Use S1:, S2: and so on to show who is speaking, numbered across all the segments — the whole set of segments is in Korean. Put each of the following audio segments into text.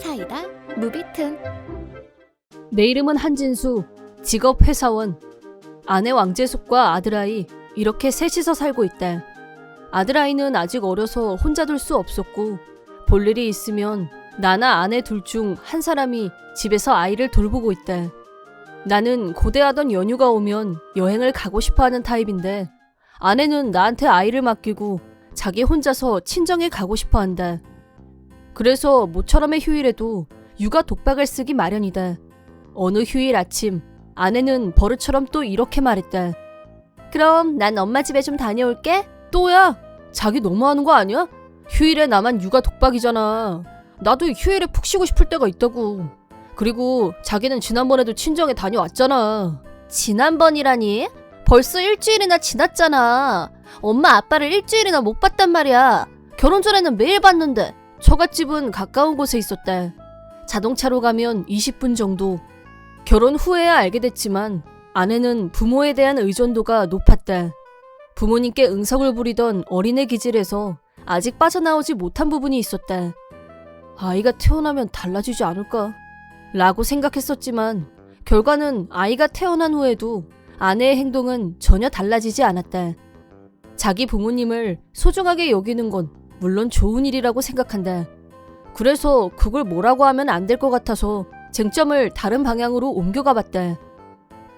S1: 사이다 무비튼.
S2: 내 이름은 한진수, 직업 회사원. 아내 왕재숙과 아들아이 이렇게 셋이서 살고 있다. 아들아이는 아직 어려서 혼자 둘 수 없었고 볼일이 있으면 나나 아내 둘 중 한 사람이 집에서 아이를 돌보고 있다. 나는 고대하던 연휴가 오면 여행을 가고 싶어하는 타입인데 아내는 나한테 아이를 맡기고 자기 혼자서 친정에 가고 싶어한다. 그래서 모처럼의 휴일에도 육아 독박을 쓰기 마련이다. 어느 휴일 아침 아내는 버릇처럼 또 이렇게 말했다. 그럼 난 엄마 집에 좀 다녀올게. 또야? 자기 너무하는 거 아니야? 휴일에 나만 육아 독박이잖아. 나도 휴일에 푹 쉬고 싶을 때가 있다고. 그리고 자기는 지난번에도 친정에 다녀왔잖아. 지난번이라니? 벌써 일주일이나 지났잖아. 엄마 아빠를 일주일이나 못 봤단 말이야. 결혼 전에는 매일 봤는데. 처갓집은 가까운 곳에 있었다. 자동차로 가면 20분 정도. 결혼 후에야 알게 됐지만 아내는 부모에 대한 의존도가 높았다. 부모님께 응석을 부리던 어린애 기질에서 아직 빠져나오지 못한 부분이 있었다. 아이가 태어나면 달라지지 않을까? 라고 생각했었지만 결과는 아이가 태어난 후에도 아내의 행동은 전혀 달라지지 않았다. 자기 부모님을 소중하게 여기는 건 물론 좋은 일이라고 생각한다. 그래서 그걸 뭐라고 하면 안 될 것 같아서 쟁점을 다른 방향으로 옮겨가 봤다.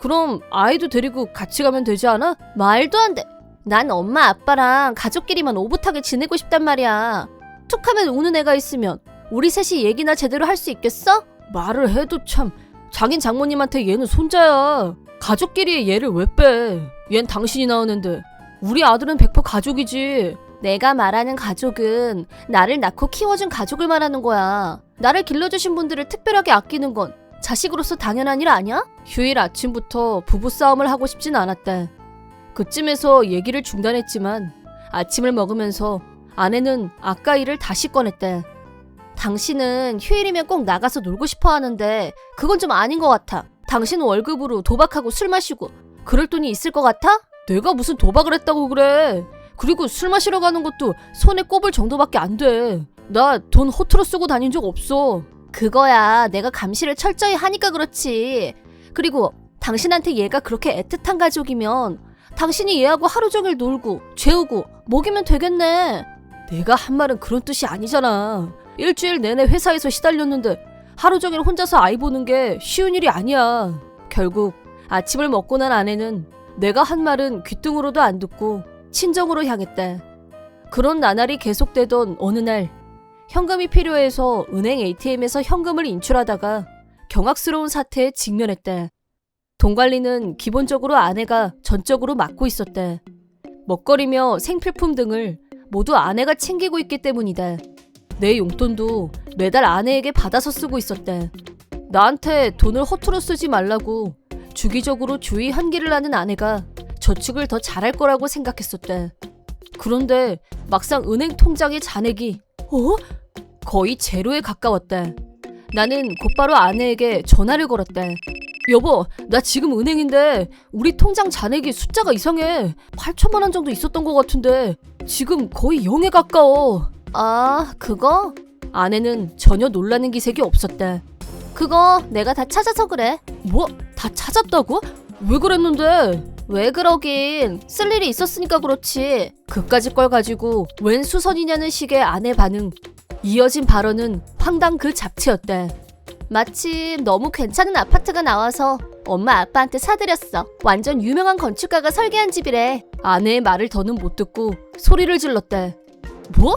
S2: 그럼 아이도 데리고 같이 가면 되지 않아? 말도 안 돼. 난 엄마 아빠랑 가족끼리만 오붓하게 지내고 싶단 말이야. 툭하면 우는 애가 있으면 우리 셋이 얘기나 제대로 할 수 있겠어? 말을 해도 참. 장인 장모님한테 얘는 손자야. 가족끼리 얘를 왜 빼? 얜 당신이 낳았는데. 우리 아들은 100% 가족이지. 내가 말하는 가족은 나를 낳고 키워준 가족을 말하는 거야. 나를 길러주신 분들을 특별하게 아끼는 건 자식으로서 당연한 일 아니야? 휴일 아침부터 부부싸움을 하고 싶진 않았다. 그쯤에서 얘기를 중단했지만 아침을 먹으면서 아내는 아까 일을 다시 꺼냈다. 당신은 휴일이면 꼭 나가서 놀고 싶어 하는데 그건 좀 아닌 것 같아. 당신 월급으로 도박하고 술 마시고 그럴 돈이 있을 것 같아? 내가 무슨 도박을 했다고 그래. 그리고 술 마시러 가는 것도 손에 꼽을 정도밖에 안 돼. 나 돈 허투루 쓰고 다닌 적 없어. 그거야 내가 감시를 철저히 하니까 그렇지. 그리고 당신한테 얘가 그렇게 애틋한 가족이면 당신이 얘하고 하루 종일 놀고 재우고 먹이면 되겠네. 내가 한 말은 그런 뜻이 아니잖아. 일주일 내내 회사에서 시달렸는데 하루 종일 혼자서 아이 보는 게 쉬운 일이 아니야. 결국 아침을 먹고 난 아내는 내가 한 말은 귓등으로도 안 듣고 친정으로 향했다. 그런 나날이 계속되던 어느 날 현금이 필요해서 은행 ATM에서 현금을 인출하다가 경악스러운 사태에 직면했다. 돈 관리는 기본적으로 아내가 전적으로 맡고 있었다. 먹거리며 생필품 등을 모두 아내가 챙기고 있기 때문이다. 내 용돈도 매달 아내에게 받아서 쓰고 있었다. 나한테 돈을 허투루 쓰지 말라고 주기적으로 주의 환기를 하는 아내가 저축을 더 잘할 거라고 생각했었다. 그런데 막상 은행 통장의 잔액이 거의 제로에 가까웠다. 나는 곧바로 아내에게 전화를 걸었다. 여보, 나 지금 은행인데 우리 통장 잔액이 숫자가 이상해. 8천만 원 정도 있었던 것 같은데 지금 거의 0에 가까워. 아, 그거? 아내는 전혀 놀라는 기색이 없었다. 그거 내가 다 찾아서 그래. 뭐? 다 찾았다고? 왜 그랬는데? 왜 그러긴. 쓸 일이 있었으니까 그렇지. 그까짓 걸 가지고 웬 수선이냐는 식의 아내 반응. 이어진 발언은 황당 그 잡채였다. 마침 너무 괜찮은 아파트가 나와서 엄마 아빠한테 사드렸어. 완전 유명한 건축가가 설계한 집이래. 아내의 말을 더는 못 듣고 소리를 질렀다. 뭐?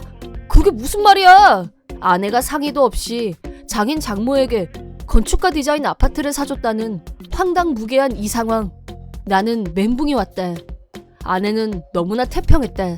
S2: 그게 무슨 말이야? 아내가 상의도 없이 장인 장모에게 건축가 디자인 아파트를 사줬다는 황당무계한 이 상황. 나는 멘붕이 왔다. 아내는 너무나 태평했다.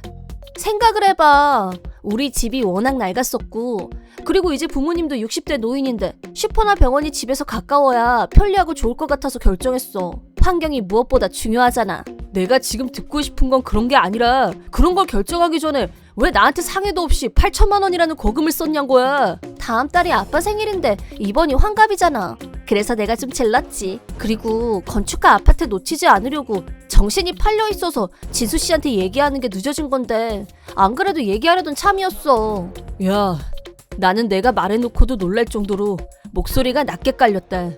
S2: 생각을 해봐. 우리 집이 워낙 낡았었고 그리고 이제 부모님도 60대 노인인데 슈퍼나 병원이 집에서 가까워야 편리하고 좋을 것 같아서 결정했어. 환경이 무엇보다 중요하잖아. 내가 지금 듣고 싶은 건 그런 게 아니라 그런 걸 결정하기 전에 왜 나한테 상의도 없이 8천만 원이라는 거금을 썼냔 거야. 다음 달이 아빠 생일인데 이번이 환갑이잖아. 그래서 내가 좀 질렀지. 그리고 건축가 아파트 놓치지 않으려고 정신이 팔려 있어서 진수 씨한테 얘기하는 게 늦어진 건데 안 그래도 얘기하려던 참이었어. 야, 나는 내가 말해놓고도 놀랄 정도로 목소리가 낮게 깔렸다.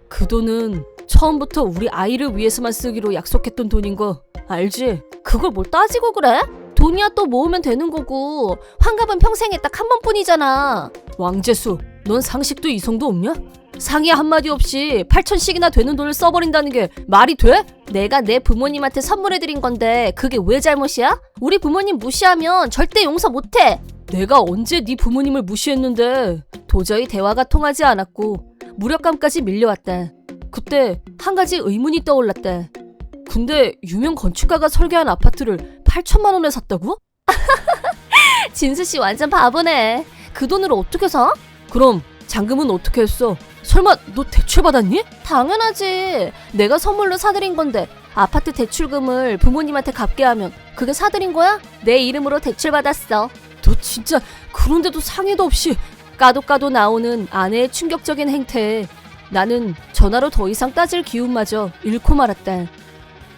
S2: 그 돈은 처음부터 우리 아이를 위해서만 쓰기로 약속했던 돈인 거 알지?
S1: 그걸 뭘 따지고 그래? 돈이야 또 모으면 되는 거고 환갑은 평생에 딱 한 번뿐이잖아.
S2: 왕재수, 넌 상식도 이성도 없냐? 상의 한마디 없이 8천씩이나 되는 돈을 써버린다는 게 말이 돼?
S1: 내가 내 부모님한테 선물해드린 건데 그게 왜 잘못이야? 우리 부모님 무시하면 절대 용서 못해.
S2: 내가 언제 네 부모님을 무시했는데. 도저히 대화가 통하지 않았고 무력감까지 밀려왔다. 그때 한 가지 의문이 떠올랐다. 근데 유명 건축가가 설계한 아파트를 8천만 원에 샀다고?
S1: 진수씨 완전 바보네. 그 돈으로 어떻게 사?
S2: 그럼 잔금은 어떻게 했어? 설마 너 대출 받았니?
S1: 당연하지. 내가 선물로 사드린 건데 아파트 대출금을 부모님한테 갚게 하면 그게 사드린 거야? 내 이름으로 대출 받았어.
S2: 너 진짜 그런데도 상의도 없이. 까도 나오는 아내의 충격적인 행태에 나는 전화로 더 이상 따질 기운마저 잃고 말았다.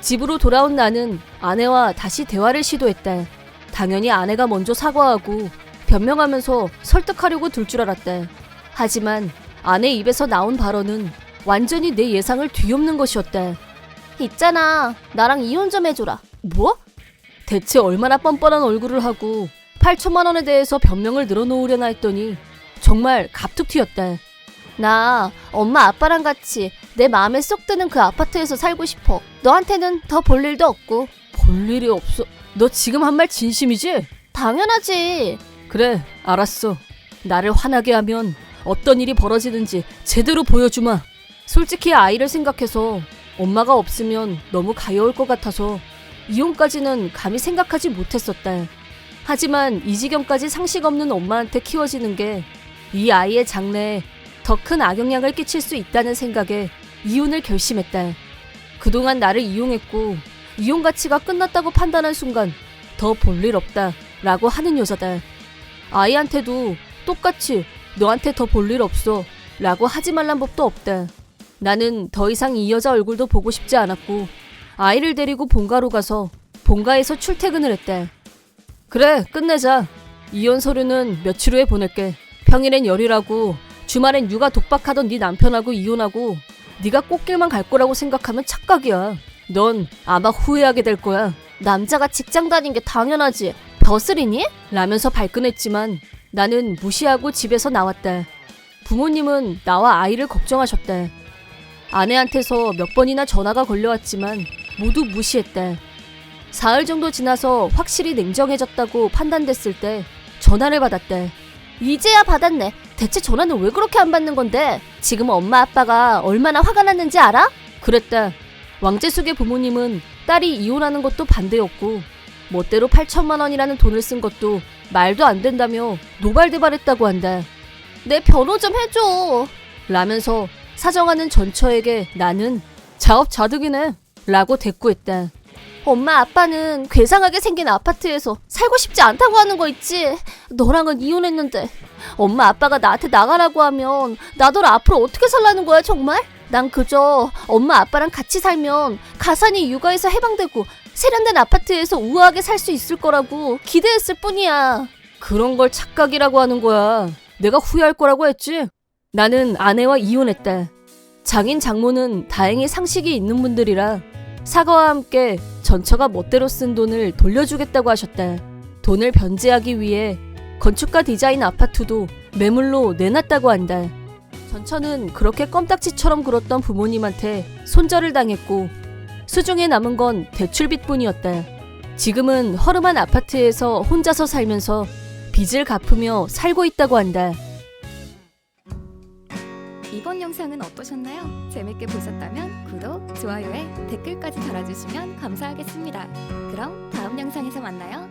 S2: 집으로 돌아온 나는 아내와 다시 대화를 시도했다. 당연히 아내가 먼저 사과하고 변명하면서 설득하려고 들 줄 알았다. 하지만 아내 입에서 나온 발언은 완전히 내 예상을 뒤엎는 것이었다.
S1: 있잖아. 나랑 이혼 좀 해줘라.
S2: 뭐? 대체 얼마나 뻔뻔한 얼굴을 하고 8천만 원에 대해서 변명을 늘어놓으려나 했더니 정말 갑툭 튀었다.
S1: 나 엄마 아빠랑 같이 내 마음에 쏙 드는 그 아파트에서 살고 싶어. 너한테는 더 볼 일도 없고.
S2: 볼 일이 없어. 너 지금 한 말 진심이지?
S1: 당연하지.
S2: 그래, 알았어. 나를 화나게 하면 어떤 일이 벌어지는지 제대로 보여주마. 솔직히 아이를 생각해서 엄마가 없으면 너무 가여울 것 같아서 이혼까지는 감히 생각하지 못했었다. 하지만 이 지경까지 상식 없는 엄마한테 키워지는 게 이 아이의 장래에 더 큰 악영향을 끼칠 수 있다는 생각에 이혼을 결심했다. 그동안 나를 이용했고 이혼 가치가 끝났다고 판단한 순간 더 볼 일 없다 라고 하는 여자다. 아이한테도 똑같이 너한테 더 볼 일 없어 라고 하지 말란 법도 없다. 나는 더 이상 이 여자 얼굴도 보고 싶지 않았고 아이를 데리고 본가로 가서 본가에서 출퇴근을 했다. 그래, 끝내자. 이혼 서류는 며칠 후에 보낼게. 평일엔 열일하고 주말엔 육아 독박하던 네 남편하고 이혼하고 네가 꽃길만 갈 거라고 생각하면 착각이야. 넌 아마 후회하게 될 거야.
S1: 남자가 직장 다닌 게 당연하지. 벼슬이니?
S2: 라면서 발끈했지만 나는 무시하고 집에서 나왔다. 부모님은 나와 아이를 걱정하셨다. 아내한테서 몇 번이나 전화가 걸려왔지만 모두 무시했다. 사흘 정도 지나서 확실히 냉정해졌다고 판단됐을 때 전화를 받았다.
S1: 이제야 받았네. 대체 전화는 왜 그렇게 안 받는 건데? 지금 엄마 아빠가 얼마나 화가 났는지 알아?
S2: 그랬다. 왕재숙의 부모님은 딸이 이혼하는 것도 반대였고 멋대로 8천만 원이라는 돈을 쓴 것도 말도 안 된다며 노발대발했다고 한다.
S1: 내 변호 좀 해줘.
S2: 라면서 사정하는 전처에게 나는 자업자득이네 라고 대꾸했다.
S1: 엄마 아빠는 괴상하게 생긴 아파트에서 살고 싶지 않다고 하는 거 있지. 너랑은 이혼했는데 엄마 아빠가 나한테 나가라고 하면 나더러 앞으로 어떻게 살라는 거야 정말? 난 그저 엄마 아빠랑 같이 살면 가산이 육아에서 해방되고 세련된 아파트에서 우아하게 살 수 있을 거라고 기대했을 뿐이야.
S2: 그런 걸 착각이라고 하는 거야. 내가 후회할 거라고 했지? 나는 아내와 이혼했다. 장인 장모는 다행히 상식이 있는 분들이라 사과와 함께 전처가 멋대로 쓴 돈을 돌려주겠다고 하셨다. 돈을 변제하기 위해 건축가 디자인 아파트도 매물로 내놨다고 한다. 전처는 그렇게 껌딱지처럼 굴었던 부모님한테 손절을 당했고 수중에 남은 건 대출빚뿐이었다. 지금은 허름한 아파트에서 혼자서 살면서 빚을 갚으며 살고 있다고 한다.
S3: 이번 영상은 어떠셨나요? 재밌게 보셨다면 구독, 좋아요에 댓글까지 달아주시면 감사하겠습니다. 그럼 다음 영상에서 만나요.